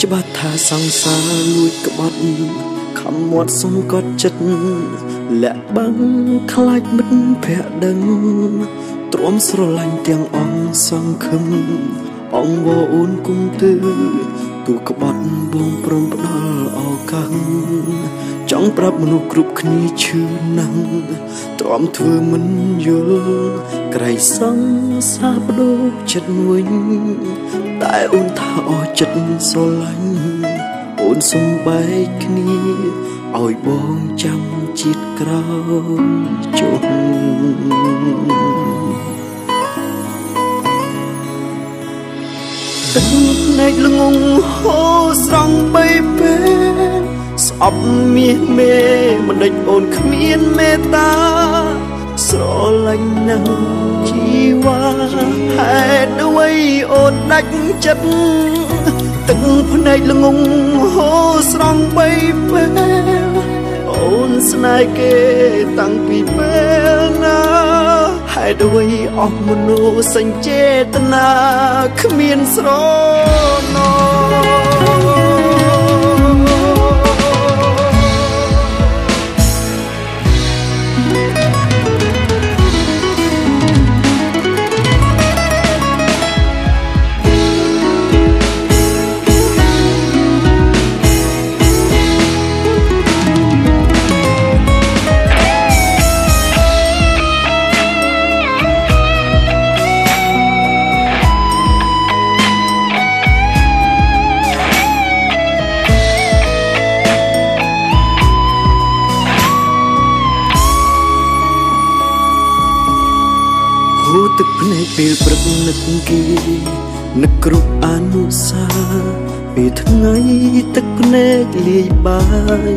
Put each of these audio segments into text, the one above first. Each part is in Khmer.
ច្បាស់ថាសង្សារលួចក្បត់ខំមាត់សុំកត់ចិត្តលាក់បាំងខ្លាចមិត្តភក្តិដឹងទ្រាំស្រឡាញ់ទាំងអង្គសង្ឃឹមអង្គវអូនគុំទៅទូក្បត់បងព្រមផ្ដល់ឱកាសចង់ប្រាប់មនុស្សគ្រប់គ្នាឈឺណាស់ទ្រាំធ្វើមិនយល់ក្រៃសង្សារបដូរចិត្តវិញតែអូនថាអស់ចិត្តស្រឡាញ់អូនសុំបែកគ្នាឲ្យបងចាំជាតិក្រោយជុំទឹកភ្នែកល្ងងហូរស្រង់បីពេលស្អប់មាសមេមិនដេចអូនគ្មានមេត្តាស្រឡាញ់ណាស់ជីវ៉ាហេតុអ្វីអូនដាច់ចិត្តទឹកភ្នែកល្ងងហូរស្រង់បីពេលអូនស្នេហ៍គេតាំងពីពេលណាហេតុអ្វីអស់មនោសញ្ចេតនាគ្មានស្រណោទឹកភ្នែកពេលព្រឹកនឹកគេនឹកគ្រប់អនុសាពេលថ្ងៃទឹកភ្នែកលាយបាយ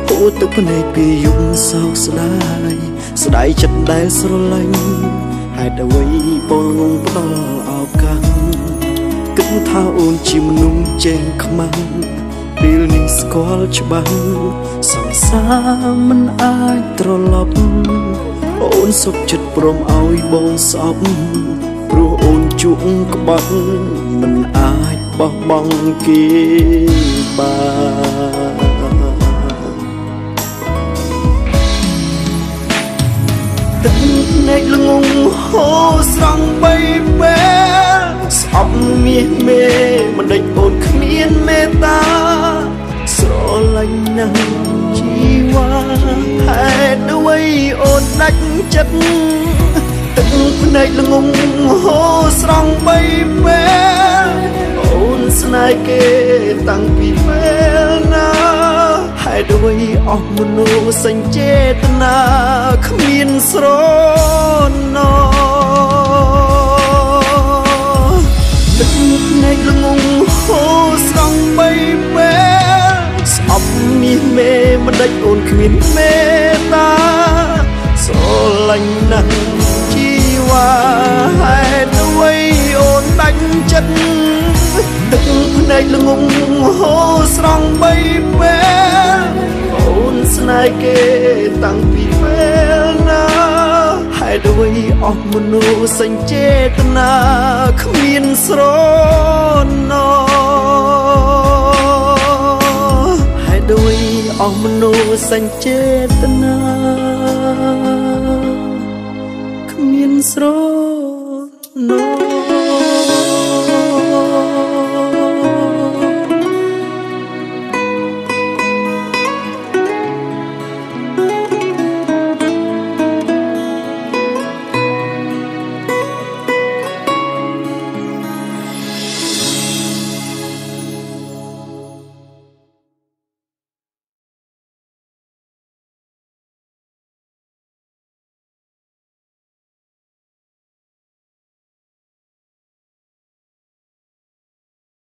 ហូរទឹកភ្នែកពេលយប់សោកស្ដាយស្ដាយចិត្តដែលស្រឡាញ់ហេតុអ្វីបងផ្ដល់ឱកាសគិតថាអូនជាមនុស្សចេះខ្មាំងពេលនេះស្គាល់ច្បាស់សង្សារមិនអាចត្រឡប់អូនសុខចិត្តព្រមឲ្យបងស្អប់ព្រោះអូនជក់ក្បត់មិនអាចបោះបង់គេបានទឹកភ្នែកល្ងងហូរស្រង់បីពេលស្អប់មាសមេមិនដេចអូនគ្មានមេត្តាស្រឡាញ់ណាស់ជីវ៉ាហេតុអ្វីអូនដាច់ចិត្តទឹកភ្នែកល្ងងហូរស្រង់បីពេលអូនស្នេហ៍គេតាំងពីពេលណាហេតុអ្វីអស់មនោសញ្ចេតនាគ្មានស្រណោទឹកភ្នែកល្ងងហូរស្រង់បីពេលស្អប់មាសមេមិនដេចអូនគ្មានមេត្តាស្រឡាញ់ណាស់ជីវ៉ាហេតុអ្វីអូនដាច់ចិត្តទឹកភ្នែកល្ងងហូរស្រង់បីពេលអូនស្នេហ៍គេតាំងពីពេលណាហេតុអ្វីអស់មនោសញ្ចេតនាគ្មានស្រណោហេតុអ្វីអស់មនោសញ្ចេតនា